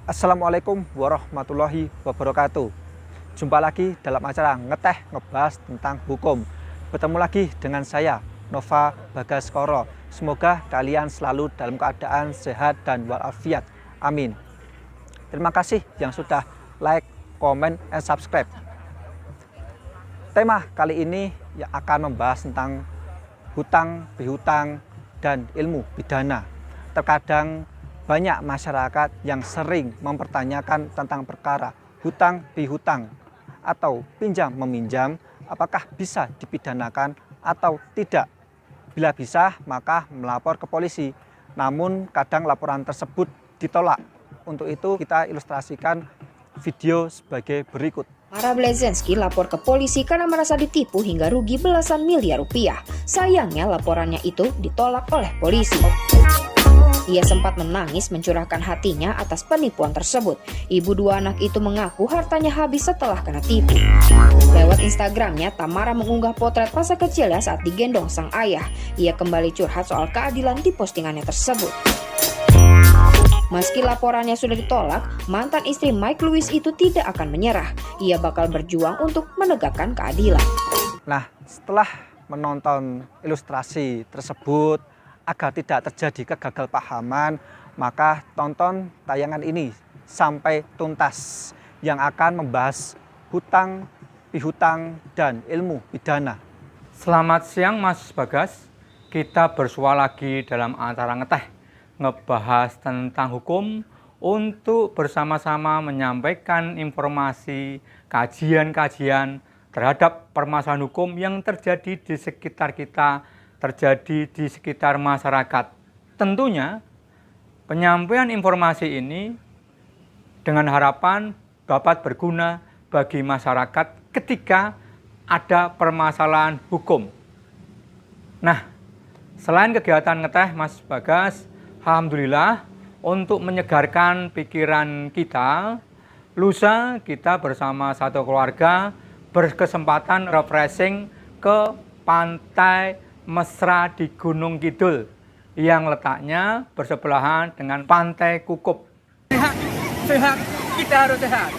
Assalamualaikum warahmatullahi wabarakatuh. Jumpa lagi dalam acara Ngeteh ngebahas tentang hukum. Bertemu lagi dengan saya, Nova Bagaskoro. Semoga kalian selalu dalam keadaan sehat dan walafiat. Amin. Terima kasih yang sudah like, comment, and subscribe. Tema kali ini yang akan membahas tentang hutang, pihutang, dan ilmu pidana. Terkadang banyak masyarakat yang sering mempertanyakan tentang perkara hutang pihutang atau pinjam meminjam, apakah bisa dipidanakan atau tidak. Bila bisa, maka melapor ke polisi. Namun kadang laporan tersebut ditolak. Untuk itu kita ilustrasikan video sebagai berikut. Para Blazensky lapor ke polisi karena merasa ditipu hingga rugi belasan miliar rupiah. Sayangnya laporannya itu ditolak oleh polisi. Ia sempat menangis mencurahkan hatinya atas penipuan tersebut. Ibu dua anak itu mengaku hartanya habis setelah kena tipu. Lewat Instagramnya, Tamara mengunggah potret masa kecilnya saat digendong sang ayah. Ia kembali curhat soal keadilan di postingannya tersebut. Meski laporannya sudah ditolak, mantan istri Mike Lewis itu tidak akan menyerah. Ia bakal berjuang untuk menegakkan keadilan. Nah, setelah menonton ilustrasi tersebut, agar tidak terjadi kegagalpahaman, maka tonton tayangan ini sampai tuntas yang akan membahas hutang, pihutang, dan ilmu pidana. Selamat siang Mas Bagas, kita bersua lagi dalam acara Ngeteh ngebahas tentang hukum untuk bersama-sama menyampaikan informasi, kajian-kajian terhadap permasalahan hukum yang terjadi di sekitar kita, terjadi di sekitar masyarakat. Tentunya penyampaian informasi ini dengan harapan dapat berguna bagi masyarakat ketika ada permasalahan hukum. Nah, selain kegiatan ngeteh Mas Bagas, alhamdulillah untuk menyegarkan pikiran kita, lusa kita bersama satu keluarga berkesempatan refreshing ke pantai mesra di Gunung Kidul yang letaknya bersebelahan dengan Pantai Kukup. Sehat, kita harus sehat.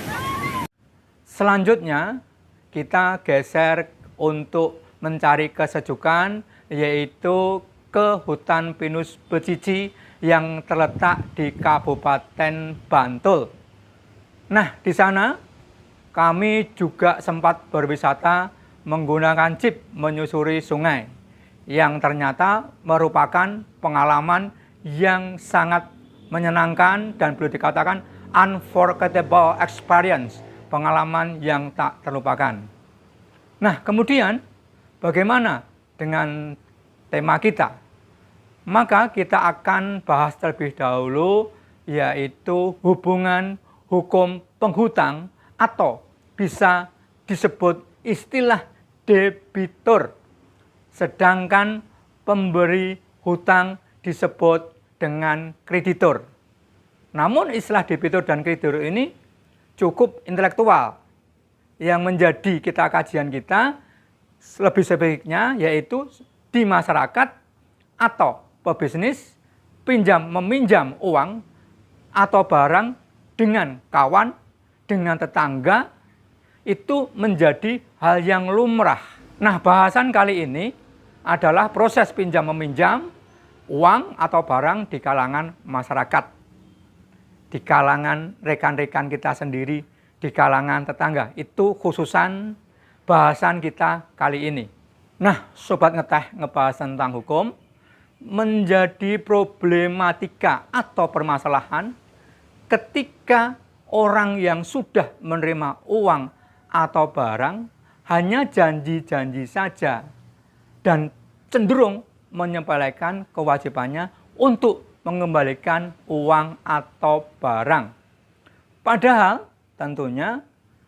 Selanjutnya kita geser untuk mencari kesejukan, yaitu ke hutan pinus becici yang terletak di Kabupaten Bantul. Nah, di sana kami juga sempat berwisata menggunakan jeep menyusuri sungai, yang ternyata merupakan pengalaman yang sangat menyenangkan dan boleh dikatakan unforgettable experience, pengalaman yang tak terlupakan. Nah, kemudian bagaimana dengan tema kita? Maka kita akan bahas terlebih dahulu, yaitu hubungan hukum penghutang atau bisa disebut istilah debitur. Sedangkan pemberi hutang disebut dengan kreditur. Namun istilah debitur dan kreditur ini cukup intelektual. Yang menjadi kajian kita lebih sebaiknya yaitu di masyarakat atau pebisnis pinjam meminjam uang atau barang dengan kawan, dengan tetangga, itu menjadi hal yang lumrah. Nah, bahasan kali ini adalah proses pinjam meminjam uang atau barang di kalangan masyarakat, di kalangan rekan-rekan kita sendiri, di kalangan tetangga. Itu khususan bahasan kita kali ini. Nah, Sobat Ngeteh ngebahas tentang hukum, menjadi problematika atau permasalahan ketika orang yang sudah menerima uang atau barang hanya janji-janji saja dan cenderung menyepelekan kewajibannya untuk mengembalikan uang atau barang. Padahal tentunya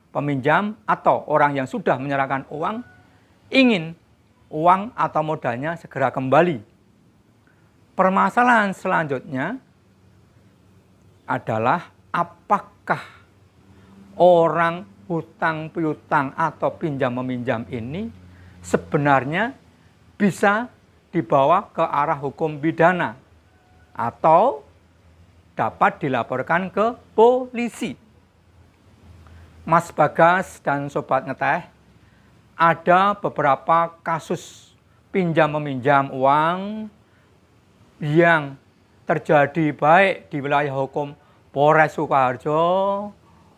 peminjam atau orang yang sudah menyerahkan uang ingin uang atau modalnya segera kembali. Permasalahan selanjutnya adalah apakah orang hutang piutang atau pinjam meminjam ini sebenarnya bisa dibawa ke arah hukum pidana atau dapat dilaporkan ke polisi. Mas Bagas dan Sobat Ngeteh, ada beberapa kasus pinjam-meminjam uang yang terjadi baik di wilayah hukum Polres Sukoharjo,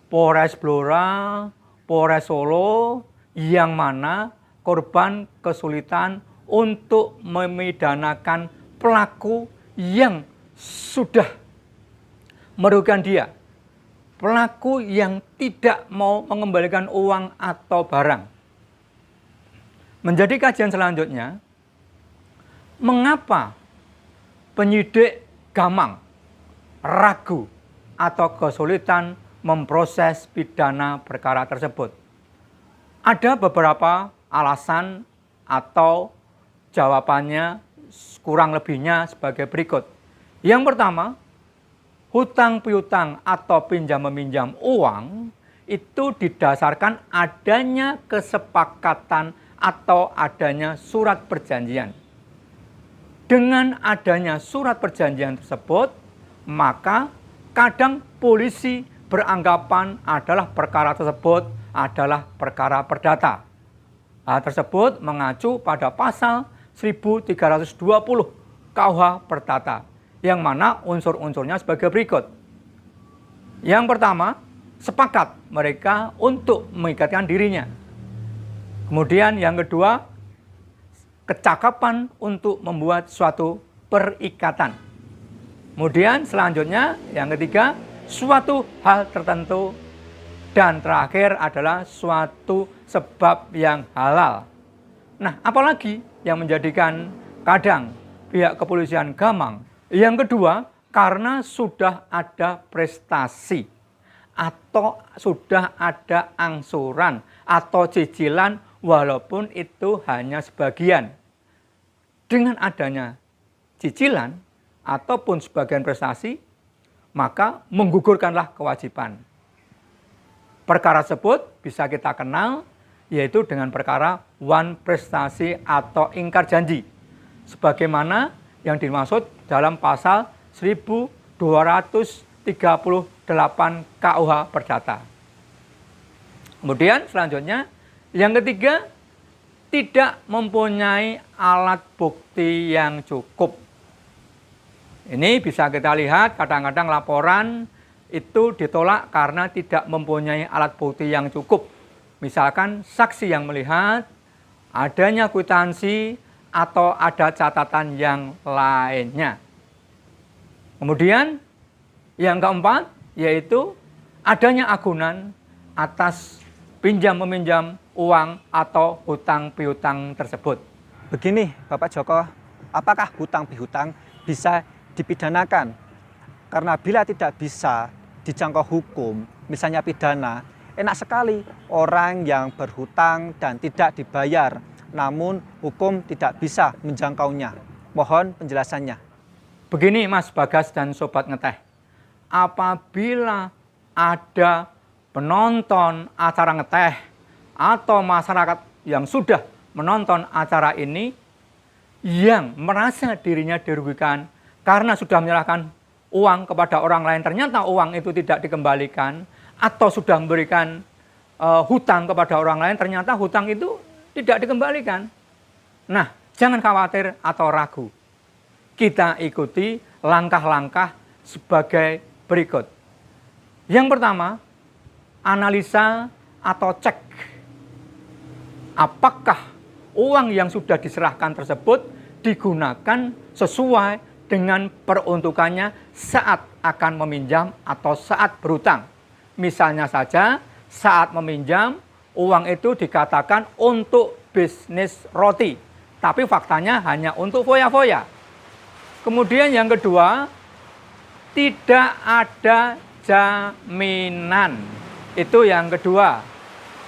Polres Blora, Polres Solo, yang mana korban kesulitan untuk memidanakan pelaku yang sudah merugikan dia. Pelaku yang tidak mau mengembalikan uang atau barang. Menjadi kajian selanjutnya, mengapa penyidik gamang, ragu, atau kesulitan memproses pidana perkara tersebut? Ada beberapa alasan atau jawabannya kurang lebihnya sebagai berikut. Yang pertama, hutang piutang atau pinjam-meminjam uang itu didasarkan adanya kesepakatan atau adanya surat perjanjian. Dengan adanya surat perjanjian tersebut, maka kadang polisi beranggapan adalah perkara tersebut adalah perkara perdata. Hal tersebut mengacu pada pasal 1320 KUH Perdata, yang mana unsur-unsurnya sebagai berikut. Yang pertama, sepakat mereka untuk mengikatkan dirinya. Kemudian yang kedua, kecakapan untuk membuat suatu perikatan. Kemudian selanjutnya yang ketiga, suatu hal tertentu. Dan terakhir adalah suatu sebab yang halal. Nah, apalagi yang menjadikan kadang pihak kepolisian gamang? Yang kedua, karena sudah ada prestasi atau sudah ada angsuran atau cicilan walaupun itu hanya sebagian. Dengan adanya cicilan ataupun sebagian prestasi, maka menggugurkanlah kewajiban. Perkara tersebut bisa kita kenal yaitu dengan perkara wan prestasi atau ingkar janji, sebagaimana yang dimaksud dalam pasal 1238 KUH Perdata. Kemudian selanjutnya, yang ketiga, tidak mempunyai alat bukti yang cukup. Ini bisa kita lihat kadang-kadang laporan itu ditolak karena tidak mempunyai alat bukti yang cukup. Misalkan saksi yang melihat, adanya kwitansi, atau ada catatan yang lainnya. Kemudian yang keempat yaitu adanya agunan atas pinjam-meminjam uang atau hutang piutang tersebut. Begini Bapak Joko, apakah hutang pihutang bisa dipidanakan? Karena bila tidak bisa dijangkau hukum, misalnya pidana, enak sekali orang yang berhutang dan tidak dibayar, namun hukum tidak bisa menjangkaunya. Mohon penjelasannya. Begini Mas Bagas dan Sobat Ngeteh, apabila ada penonton acara ngeteh atau masyarakat yang sudah menonton acara ini yang merasa dirinya dirugikan karena sudah menyerahkan uang kepada orang lain, ternyata uang itu tidak dikembalikan, atau sudah memberikan hutang kepada orang lain, ternyata hutang itu tidak dikembalikan. Nah, jangan khawatir atau ragu. Kita ikuti langkah-langkah sebagai berikut. Yang pertama, analisa atau cek apakah uang yang sudah diserahkan tersebut digunakan sesuai dengan peruntukannya saat akan meminjam atau saat berhutang. Misalnya saja saat meminjam, uang itu dikatakan untuk bisnis roti, tapi faktanya hanya untuk foya-foya. Kemudian yang kedua, tidak ada jaminan. Itu yang kedua.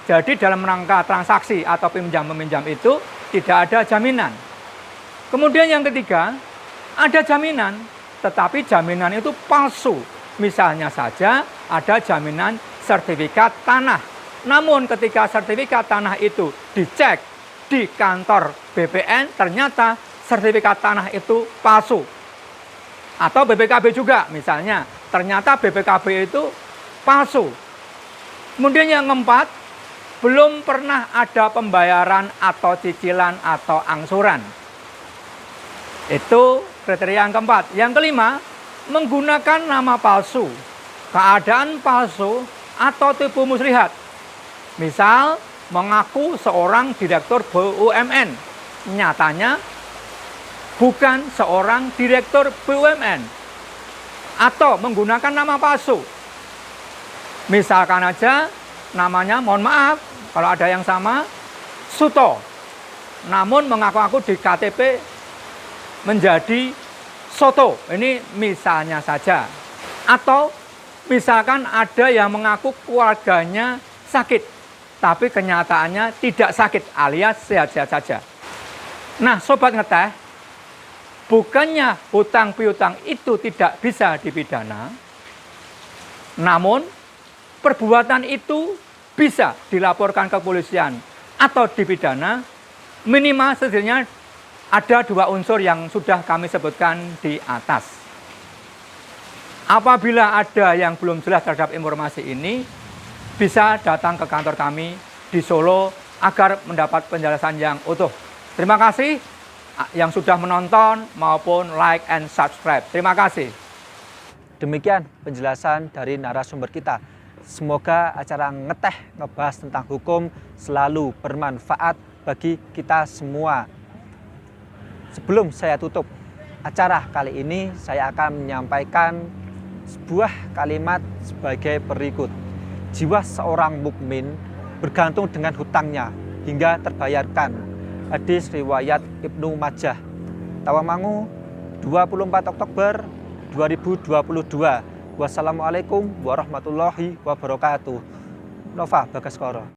Jadi dalam rangka transaksi atau pinjam-meminjam itu tidak ada jaminan. Kemudian yang ketiga, ada jaminan, tetapi jaminan itu palsu. Misalnya saja ada jaminan sertifikat tanah. Namun ketika sertifikat tanah itu dicek di kantor BPN, ternyata sertifikat tanah itu palsu. Atau BPKB juga, misalnya ternyata BPKB itu palsu. Kemudian yang keempat, belum pernah ada pembayaran atau cicilan atau angsuran. Itu kriteria yang keempat. Yang kelima, menggunakan nama palsu, keadaan palsu, atau tipu muslihat. Misal, mengaku seorang direktur BUMN, nyatanya bukan seorang direktur BUMN. Atau menggunakan nama palsu. Misalkan aja namanya, mohon maaf kalau ada yang sama, Suto. Namun mengaku-ngaku di KTP menjadi Soto. Ini misalnya saja. Atau misalkan ada yang mengaku keluarganya sakit, tapi kenyataannya tidak sakit alias sehat-sehat saja. Nah, sobat ngeteh, bukannya hutang piutang itu tidak bisa dipidana, namun perbuatan itu bisa dilaporkan ke kepolisian atau dipidana, minimal setidaknya ada 2 unsur yang sudah kami sebutkan di atas. Apabila ada yang belum jelas terhadap informasi ini, bisa datang ke kantor kami di Solo agar mendapat penjelasan yang utuh. Terima kasih yang sudah menonton maupun like and subscribe. Terima kasih. Demikian penjelasan dari narasumber kita. Semoga acara ngeteh ngebahas tentang hukum selalu bermanfaat bagi kita semua. Sebelum saya tutup acara kali ini, saya akan menyampaikan sebuah kalimat sebagai berikut. Jiwa seorang mukmin bergantung dengan hutangnya hingga terbayarkan. Hadis riwayat Ibnu Majah. Tawamangu 24 Oktober 2022. Wassalamualaikum warahmatullahi wabarakatuh. Nova Bagaskoro.